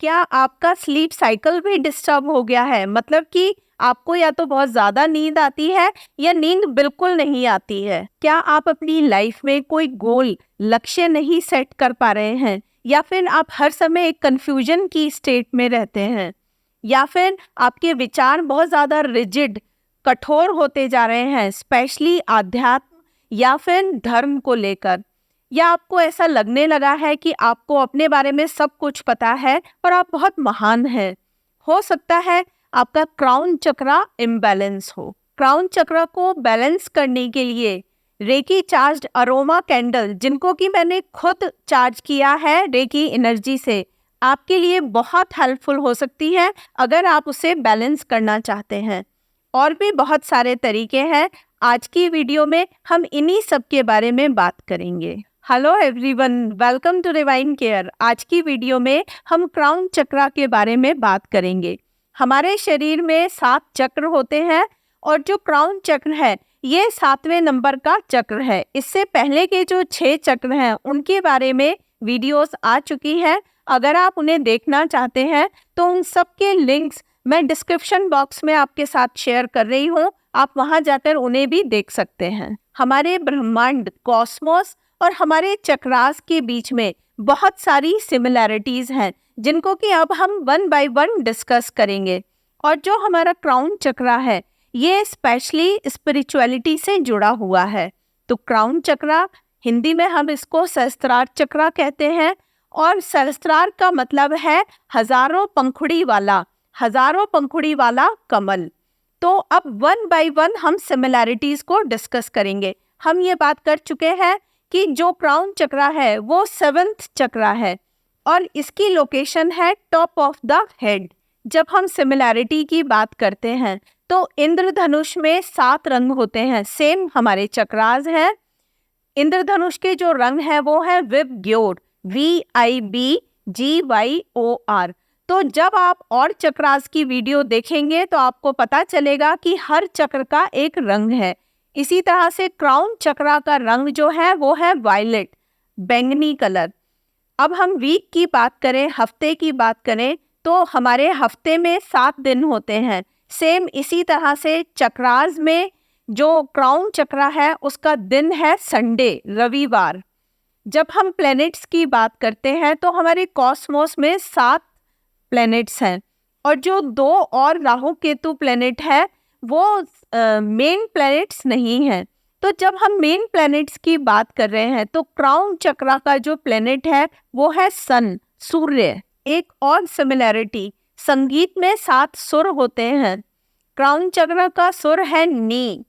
क्या आपका sleep cycle भी डिस्टर्ब हो गया है? मतलब कि आपको या तो बहुत ज़्यादा नींद आती है या नींद बिल्कुल नहीं आती है। क्या आप अपनी लाइफ में कोई गोल, लक्ष्य नहीं सेट कर पा रहे हैं? या फिर आप हर समय एक कन्फ्यूजन की स्टेट में रहते हैं? या फिर आपके विचार बहुत ज़्यादा रिजिड, कठोर होते जा रहे हैं, स्पेशली आध्यात्म या फिर धर्म को लेकर? या आपको ऐसा लगने लगा है कि आपको अपने बारे में सब कुछ पता है और आप बहुत महान हैं? हो सकता है आपका क्राउन चक्रा इम्बैलेंस हो। क्राउन चक्रा को बैलेंस करने के लिए रेकी चार्ज्ड अरोमा कैंडल, जिनको कि मैंने खुद चार्ज किया है रेकी एनर्जी से, आपके लिए बहुत हेल्पफुल हो सकती है अगर आप उसे बैलेंस करना चाहते हैं। और भी बहुत सारे तरीके हैं। आज की वीडियो में हम इन्हीं सब के बारे में बात करेंगे। Hello everyone, welcome to divine care. आज की वीडियो में हम क्राउन चक्रा के बारे में बात करेंगे। हमारे शरीर में 7 चक्र होते हैं और जो क्राउन चक्र है ये 7वें नंबर का चक्र है। इससे पहले के जो 6 चक्र हैं उनके बारे में वीडियोस आ चुकी हैं। अगर आप उन्हें देखना चाहते हैं तो उन सब के लिंक्स मैं डिस्क्रिप्शन बॉक्स में आपके साथ शेयर कर रही हूँ, आप वहाँ जाकर उन्हें भी देख सकते हैं। हमारे ब्रह्मांड, कॉस्मोस और हमारे चक्रास के बीच में बहुत सारी सिमिलैरिटीज हैं जिनको कि अब हम वन बाय वन डिस्कस करेंगे। और जो हमारा क्राउन चक्रा है ये स्पेशली स्पिरिचुअलिटी से जुड़ा हुआ है। तो क्राउन चक्रा, हिंदी में हम इसको सहस्त्रार चक्रा कहते हैं और सहस्त्रार का मतलब है हजारों पंखुड़ी वाला, हजारों पंखुड़ी वाला कमल। तो अब वन बाय वन हम सिमिलैरिटीज को डिस्कस करेंगे। हम ये बात कर चुके हैं कि जो क्राउन चक्रा है वो 7th चक्रा है और इसकी लोकेशन है टॉप ऑफ द हेड। जब हम सिमिलैरिटी की बात करते हैं तो इंद्रधनुष में 7 रंग होते हैं, सेम हमारे चक्रास हैं। इंद्रधनुष के जो रंग है वो है विबग्योर, VIBGYOR। तो जब आप और चक्रास की वीडियो देखेंगे तो आपको पता चलेगा कि हर चक्र का एक रंग है। इसी तरह से क्राउन चक्रा का रंग जो है वो है वायलेट, बैंगनी कलर। अब हम वीक की बात करें, हफ्ते की बात करें तो हमारे हफ्ते में 7 दिन होते हैं। सेम इसी तरह से चक्रास में जो क्राउन चक्रा है उसका दिन है संडे, रविवार। जब हम प्लैनेट्स की बात करते हैं तो हमारे कॉस्मोस में 7 प्लैनेट्स हैं और जो 2 और राहु केतु प्लैनेट है वो मेन प्लैनेट्स नहीं हैं। तो जब हम मेन प्लैनेट्स की बात कर रहे हैं तो क्राउन चक्रा का जो प्लैनेट है वो है सन, सूर्य। एक और सिमिलैरिटी, संगीत में 7 सुर होते हैं, क्राउन चक्र का सुर है नी।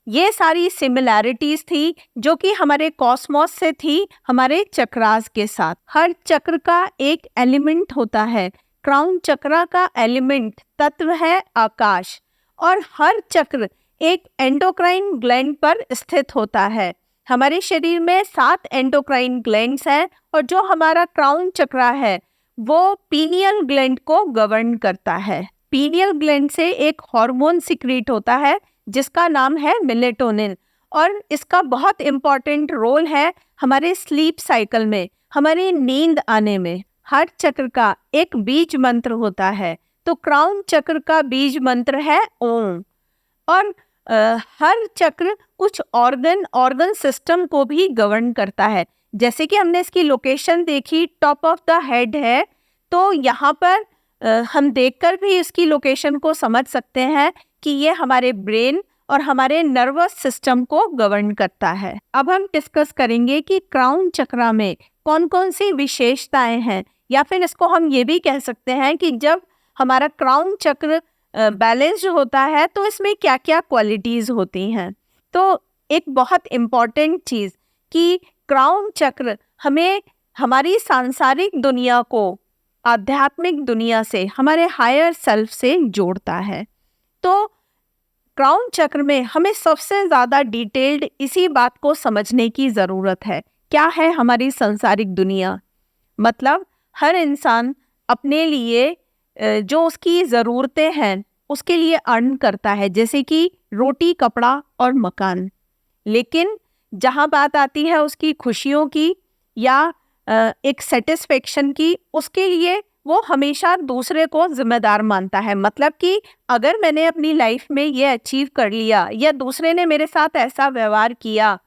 ये सारी सिमिलैरिटीज थी जो कि हमारे कॉस्मोस से थी हमारे चक्रास के साथ। हर चक्र का एक एलिमेंट होता है। क्राउन चक्र का एलिमेंट तत्व है आकाश और हर चक्र एक एंडोक्राइन ग्लैंड पर स्थित होता है। हमारे शरीर में 7 एंडोक्राइन ग्लैंड्स हैं और जो हमारा क्राउन चक्रा है वो पीनियल ग्लैंड को गवर्न करता है। पीनियल ग्लैंड से एक हार्मोन सिक्रीट होता है जिसका नाम है मेलेटोनिन और इसका बहुत इम्पॉर्टेंट रोल है हमारे स्लीप साइकिल में, हमारी नींद आने में। हर चक्र का एक बीज मंत्र होता है, तो क्राउन चक्र का बीज मंत्र है ओम। और हर चक्र कुछ ऑर्गन सिस्टम को भी गवर्न करता है। जैसे कि हमने इसकी लोकेशन देखी, टॉप ऑफ द हेड है, तो यहाँ पर हम देखकर भी इसकी लोकेशन को समझ सकते हैं कि ये हमारे ब्रेन और हमारे नर्वस सिस्टम को गवर्न करता है। अब हम डिस्कस करेंगे कि क्राउन चक्रा में कौन कौन सी विशेषताएं हैं, या फिर इसको हम ये भी कह सकते हैं कि जब हमारा क्राउन चक्र बैलेंस्ड होता है तो इसमें क्या क्या क्वालिटीज होती हैं। तो एक बहुत इम्पॉर्टेंट चीज़ कि क्राउन चक्र हमें हमारी सांसारिक दुनिया को आध्यात्मिक दुनिया से, हमारे हायर सेल्फ से जोड़ता है। तो क्राउन चक्र में हमें सबसे ज़्यादा डिटेल्ड इसी बात को समझने की ज़रूरत है। क्या है हमारी सांसारिक दुनिया? मतलब हर इंसान अपने लिए जो उसकी ज़रूरतें हैं उसके लिए अर्न करता है, जैसे कि रोटी, कपड़ा और मकान। लेकिन जहाँ बात आती है उसकी खुशियों की या एक सेटिस्फेक्शन की, उसके लिए वो हमेशा दूसरे को जिम्मेदार मानता है। मतलब कि अगर मैंने अपनी लाइफ में ये अचीव कर लिया या दूसरे ने मेरे साथ ऐसा व्यवहार किया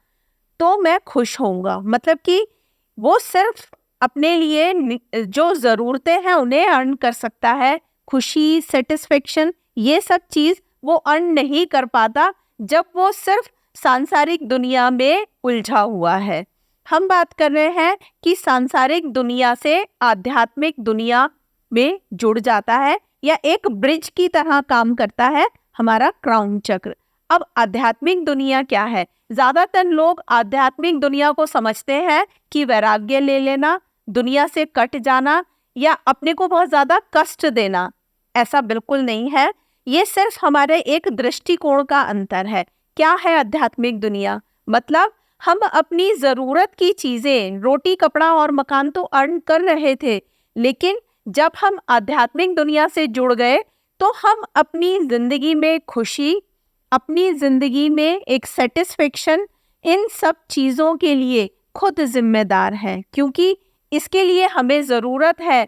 तो मैं खुश होऊंगा। मतलब कि वो सिर्फ अपने लिए जो ज़रूरतें हैं उन्हें अर्न कर सकता है। खुशी, सेटिस्फेक्शन, ये सब चीज़ वो अर्न नहीं कर पाता जब वो सिर्फ सांसारिक दुनिया में उलझा हुआ है। हम बात कर रहे हैं कि सांसारिक दुनिया से आध्यात्मिक दुनिया में जुड़ जाता है या एक ब्रिज की तरह काम करता है हमारा क्राउन चक्र। अब आध्यात्मिक दुनिया क्या है? ज्यादातर लोग आध्यात्मिक दुनिया को समझते हैं कि वैराग्य ले लेना, दुनिया से कट जाना या अपने को बहुत ज्यादा कष्ट देना। ऐसा बिल्कुल नहीं है। ये सिर्फ हमारे एक दृष्टिकोण का अंतर है। क्या है आध्यात्मिक दुनिया? मतलब हम अपनी जरूरत की चीजें, रोटी, कपड़ा और मकान तो अर्न कर रहे थे, लेकिन जब हम आध्यात्मिक दुनिया से जुड़ गए तो हम अपनी जिंदगी में खुशी, अपनी जिंदगी में एक सेटिस्फेक्शन, इन सब चीज़ों के लिए खुद जिम्मेदार है। क्योंकि इसके लिए हमें ज़रूरत है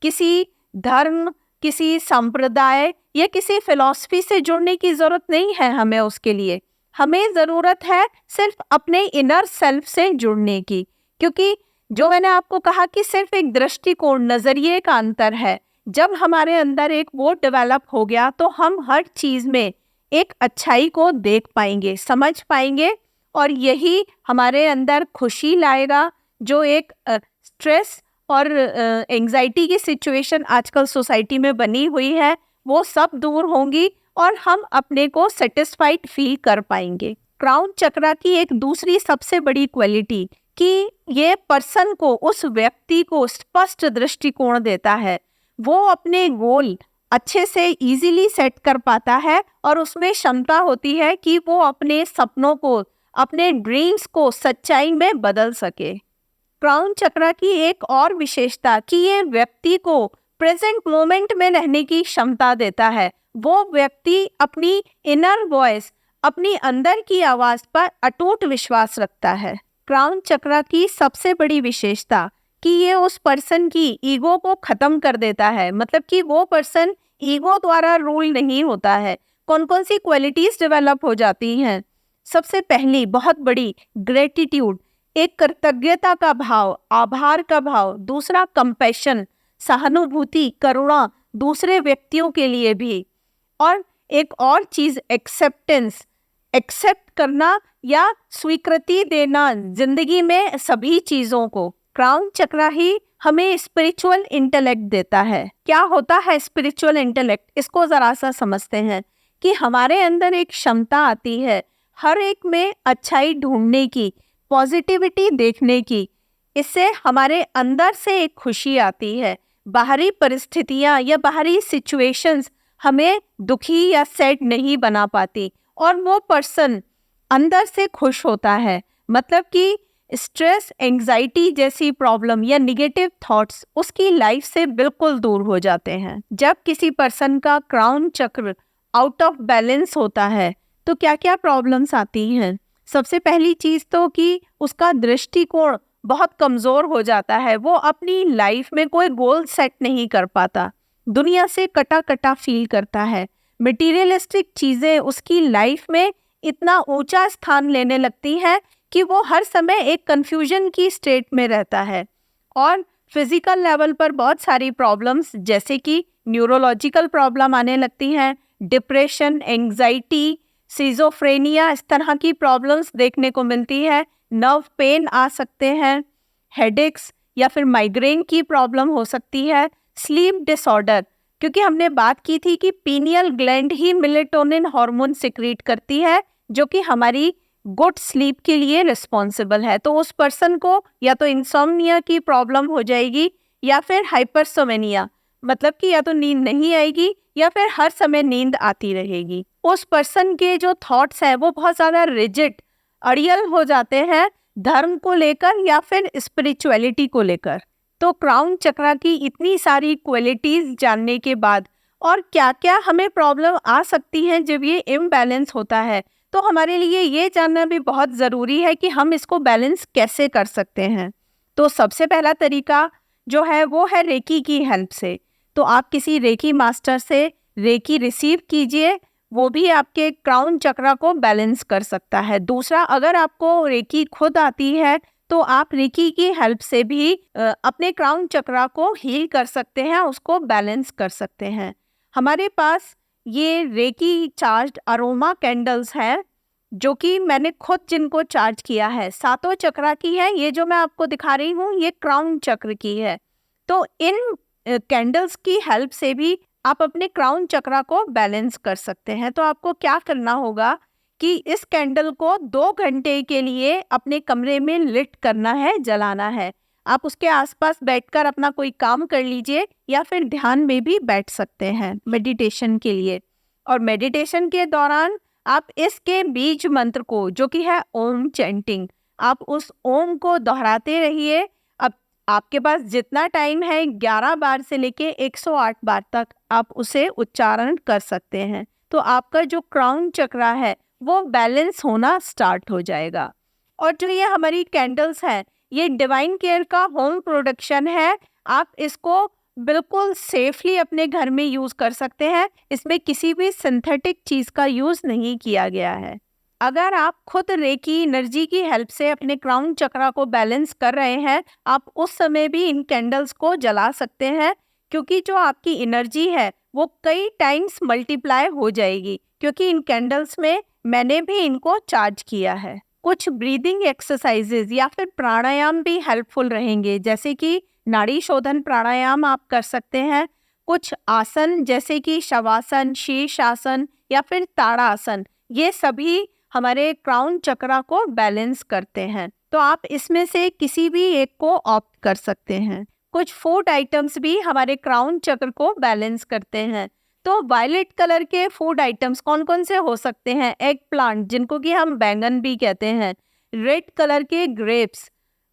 किसी धर्म, किसी संप्रदाय या किसी फिलॉसफी से जुड़ने की ज़रूरत नहीं है। हमें उसके लिए हमें ज़रूरत है सिर्फ अपने इनर सेल्फ से जुड़ने की। क्योंकि जो मैंने आपको कहा कि सिर्फ एक दृष्टिकोण, नज़रिए का अंतर है। जब हमारे अंदर एक वो डेवलप हो गया तो हम हर चीज़ में एक अच्छाई को देख पाएंगे, समझ पाएंगे, और यही हमारे अंदर खुशी लाएगा। जो एक स्ट्रेस और एंजाइटी की सिचुएशन आजकल सोसाइटी में बनी हुई है वो सब दूर होंगी और हम अपने को सेटिस्फाइड फील कर पाएंगे। क्राउन चक्रा की एक दूसरी सबसे बड़ी क्वालिटी कि ये पर्सन को, उस व्यक्ति को स्पष्ट दृष्टिकोण देता है। वो अपने गोल अच्छे से इजीली सेट कर पाता है और उसमें क्षमता होती है कि वो अपने सपनों को, अपने ड्रीम्स को सच्चाई में बदल सके। क्राउन चक्रा की एक और विशेषता कि ये व्यक्ति को प्रेजेंट मोमेंट में रहने की क्षमता देता है। वो व्यक्ति अपनी इनर वॉइस, अपनी अंदर की आवाज पर अटूट विश्वास रखता है। क्राउन चक्रा की सबसे बड़ी विशेषता कि ये उस पर्सन की ईगो को खत्म कर देता है। मतलब कि वो पर्सन ईगो द्वारा रूल नहीं होता है। कौन कौन सी क्वालिटीज डेवलप हो जाती हैं? सबसे पहली बहुत बड़ी, ग्रेटिट्यूड, एक कृतज्ञता का भाव, आभार का भाव। दूसरा कंपैशन, सहानुभूति, करुणा दूसरे व्यक्तियों के लिए भी। और एक और चीज, एक्सेप्टेंस, एक्सेप्ट करना या स्वीकृति देना जिंदगी में सभी चीजों को। क्राउन चक्रा ही हमें स्पिरिचुअल इंटेलेक्ट देता है। क्या होता है स्पिरिचुअल इंटेलेक्ट? इसको जरा सा समझते हैं कि हमारे अंदर एक क्षमता आती है हर एक में अच्छाई ढूंढने की, पॉजिटिविटी देखने की। इससे हमारे अंदर से एक खुशी आती है। बाहरी परिस्थितियां या बाहरी सिचुएशंस हमें दुखी या सैड नहीं बना पाती और वो पर्सन अंदर से खुश होता है। मतलब कि स्ट्रेस, एंजाइटी जैसी प्रॉब्लम या निगेटिव थॉट्स उसकी लाइफ से बिल्कुल दूर हो जाते हैं। जब किसी पर्सन का क्राउन चक्र आउट ऑफ बैलेंस होता है तो क्या क्या प्रॉब्लम्स आती हैं? सबसे पहली चीज़ तो कि उसका दृष्टिकोण बहुत कमज़ोर हो जाता है। वो अपनी लाइफ में कोई गोल सेट नहीं कर पाता, दुनिया से कटा कटा फील करता है। मटीरियलिस्टिक चीज़ें उसकी लाइफ में इतना ऊंचा स्थान लेने लगती हैं कि वो हर समय एक कन्फ्यूजन की स्टेट में रहता है। और फिजिकल लेवल पर बहुत सारी प्रॉब्लम्स जैसे कि न्यूरोलॉजिकल प्रॉब्लम आने लगती हैं, डिप्रेशन, एंग्जाइटी, सिजोफ्रेनिया, इस तरह की प्रॉब्लम्स देखने को मिलती है। नर्व पेन आ सकते हैं, हेडेक्स या फिर माइग्रेन की प्रॉब्लम हो सकती है, स्लीप डिसऑर्डर, क्योंकि हमने बात की थी कि पीनियल ग्लैंड ही मेलेटोनिन हार्मोन सिक्रीट करती है जो कि हमारी गुड स्लीप के लिए रिस्पॉन्सिबल है। तो उस पर्सन को या तो इंसोम्निया की प्रॉब्लम हो जाएगी या फिर हाइपरसोमेनिया, मतलब कि या तो नींद नहीं आएगी या फिर हर समय नींद आती रहेगी। उस पर्सन के जो थॉट्स हैं वो बहुत ज़्यादा रिजिड, अड़ियल हो जाते हैं धर्म को लेकर या फिर स्पिरिचुअलिटी को लेकर। तो क्राउन चक्रा की इतनी सारी क्वालिटीज़ जानने के बाद और क्या क्या हमें प्रॉब्लम आ सकती हैं जब ये इम्बैलेंस होता है, तो हमारे लिए ये जानना भी बहुत ज़रूरी है कि हम इसको बैलेंस कैसे कर सकते हैं। तो सबसे पहला तरीका जो है वो है रेकी की हेल्प से। तो आप किसी रेकी मास्टर से रेकी रिसीव कीजिए, वो भी आपके क्राउन चक्रा को बैलेंस कर सकता है। दूसरा, अगर आपको रेकी खुद आती है तो आप रेकी की हेल्प से भी अपने क्राउन चक्रा को हील कर सकते हैं, उसको बैलेंस कर सकते हैं। हमारे पास ये रेकी चार्ज्ड अरोमा कैंडल्स हैं, जो कि मैंने खुद जिनको चार्ज किया है, सातों चक्रा की है। ये जो मैं आपको दिखा रही हूँ ये क्राउन चक्र की है। तो इन कैंडल्स की हेल्प से भी आप अपने क्राउन चक्रा को बैलेंस कर सकते हैं। तो आपको क्या करना होगा कि इस कैंडल को 2 घंटे के लिए अपने कमरे में लिट करना है, जलाना है। आप उसके आसपास बैठकर अपना कोई काम कर लीजिए या फिर ध्यान में भी बैठ सकते हैं मेडिटेशन के लिए। और मेडिटेशन के दौरान आप इसके बीज मंत्र को, जो कि है ओम चैंटिंग, आप उस ओम को दोहराते रहिए। अब आपके पास जितना टाइम है 11 बार से लेके 108 बार तक आप उसे उच्चारण कर सकते हैं। तो आपका जो क्राउन चक्रा है वो बैलेंस होना स्टार्ट हो जाएगा। और जो ये हमारी कैंडल्स हैं, ये डिवाइन केयर का होम प्रोडक्शन है। आप इसको बिल्कुल सेफली अपने घर में यूज़ कर सकते हैं। इसमें किसी भी सिंथेटिक चीज़ का यूज़ नहीं किया गया है। अगर आप खुद रेकी एनर्जी की हेल्प से अपने क्राउन चक्रा को बैलेंस कर रहे हैं, आप उस समय भी इन कैंडल्स को जला सकते हैं, क्योंकि जो आपकी एनर्जी है वो कई टाइम्स मल्टीप्लाई हो जाएगी, क्योंकि इन कैंडल्स में मैंने भी इनको चार्ज किया है। कुछ ब्रीदिंग एक्सरसाइजेज या फिर प्राणायाम भी हेल्पफुल रहेंगे, जैसे कि नाड़ी शोधन प्राणायाम आप कर सकते हैं। कुछ आसन जैसे कि शवासन, शीर्षासन या फिर ताड़ासन, ये सभी हमारे क्राउन चक्रा को बैलेंस करते हैं। तो आप इसमें से किसी भी एक को ऑप्ट कर सकते हैं। कुछ फूड आइटम्स भी हमारे क्राउन चक्र को बैलेंस करते हैं। तो वायलेट कलर के फूड आइटम्स कौन कौन से हो सकते हैं? एग प्लांट, जिनको कि हम बैंगन भी कहते हैं। रेड कलर के ग्रेप्स,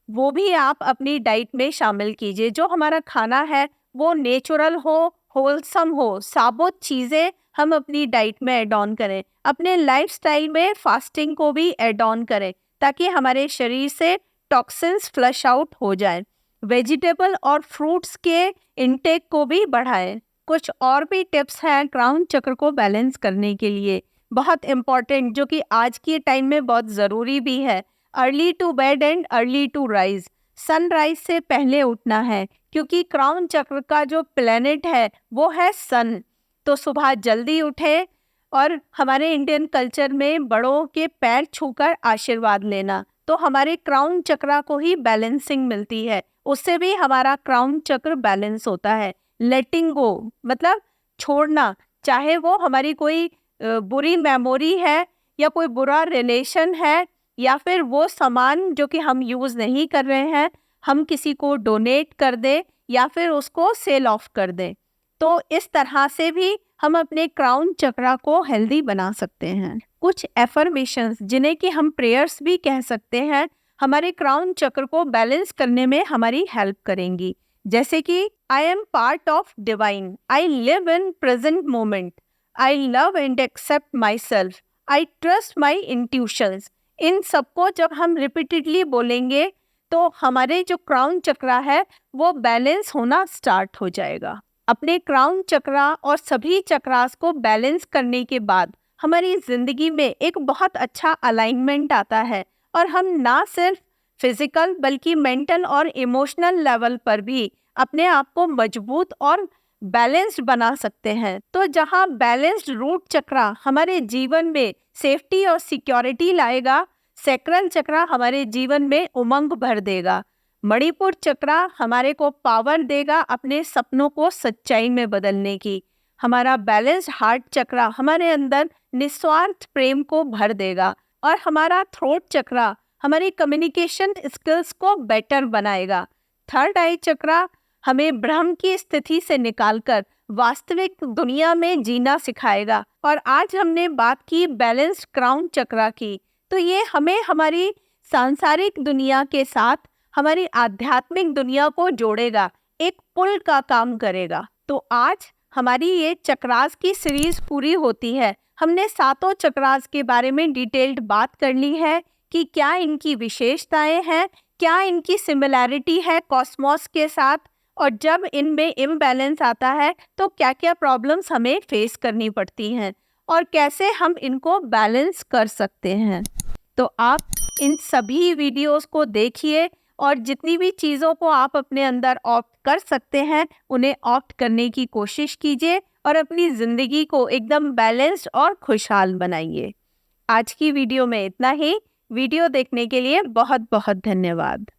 वो भी आप अपनी डाइट में शामिल कीजिए। जो हमारा खाना है वो नेचुरल हो, होलसम हो, साबुत चीज़ें हम अपनी डाइट में ऐड ऑन करें। अपने लाइफस्टाइल में फास्टिंग को भी ऐड ऑन करें, ताकि हमारे शरीर से टॉक्सिन्स फ्लश आउट हो जाए। वेजिटेबल और फ्रूट्स के इंटेक को भी बढ़ाएं। कुछ और भी टिप्स हैं क्राउन चक्र को बैलेंस करने के लिए, बहुत इम्पॉर्टेंट, जो कि आज के टाइम में बहुत ज़रूरी भी है। Early to bed and early to rise, sunrise से पहले उठना है, क्योंकि क्राउन चक्र का जो प्लेनेट है वो है सन। तो सुबह जल्दी उठे और हमारे इंडियन कल्चर में बड़ों के पैर छूकर आशीर्वाद लेना, तो हमारे क्राउन चक्रा को ही बैलेंसिंग मिलती है, उससे भी हमारा क्राउन चक्र बैलेंस होता है। लेटिंग गो मतलब छोड़ना, चाहे वो हमारी कोई बुरी मेमोरी है या कोई बुरा रिलेशन है या फिर वो सामान जो कि हम यूज़ नहीं कर रहे हैं, हम किसी को डोनेट कर दें या फिर उसको सेल ऑफ कर दें। तो इस तरह से भी हम अपने क्राउन चक्रा को हेल्दी बना सकते हैं। कुछ एफर्मेशंस, जिन्हें कि हम प्रेयर्स भी कह सकते हैं, हमारे क्राउन चक्र को बैलेंस करने में हमारी हेल्प करेंगी। जैसे कि I am part of divine, I live in present moment, I love and accept my self, I trust my intuitions. इन सबको जब हम रिपीटेडली बोलेंगे तो हमारे जो क्राउन चक्रा है वो बैलेंस होना स्टार्ट हो जाएगा। अपने क्राउन चक्रा और सभी चक्रास को बैलेंस करने के बाद हमारी ज़िंदगी में एक बहुत अच्छा अलाइनमेंट आता है, और हम ना सिर्फ फिजिकल बल्कि मेंटल और इमोशनल लेवल पर भी अपने आप को मजबूत और बैलेंस्ड बना सकते हैं। तो जहाँ बैलेंस्ड रूट चक्रा हमारे जीवन में सेफ्टी और सिक्योरिटी लाएगा, सैक्रल चक्रा हमारे जीवन में उमंग भर देगा, मणिपुर चक्रा हमारे को पावर देगा अपने सपनों को सच्चाई में बदलने की, हमारा बैलेंस्ड हार्ट चक्रा हमारे अंदर निस्वार्थ प्रेम को भर देगा, और हमारा थ्रोट चक्रा हमारी कम्युनिकेशन स्किल्स को बेटर बनाएगा। थर्ड आई चक्रा हमें भ्रम की स्थिति से निकालकर वास्तविक दुनिया में जीना सिखाएगा। और आज हमने बात की बैलेंस्ड क्राउन चक्रा की, तो ये हमें हमारी सांसारिक दुनिया के साथ हमारी आध्यात्मिक दुनिया को जोड़ेगा, एक पुल का काम करेगा। तो आज हमारी ये चक्रास की सीरीज पूरी होती है। हमने सातों चक्रास के बारे में डिटेल्ड बात कर ली है कि क्या इनकी विशेषताएं हैं, क्या इनकी सिमिलैरिटी है कॉस्मोस के साथ, और जब इनमें इम्बैलेंस आता है तो क्या क्या प्रॉब्लम्स हमें फेस करनी पड़ती हैं और कैसे हम इनको बैलेंस कर सकते हैं। तो आप इन सभी वीडियोस को देखिए और जितनी भी चीज़ों को आप अपने अंदर ऑप्ट कर सकते हैं उन्हें ऑप्ट करने की कोशिश कीजिए और अपनी ज़िंदगी को एकदम बैलेंस्ड और खुशहाल बनाइए। आज की वीडियो में इतना ही। वीडियो देखने के लिए बहुत बहुत धन्यवाद।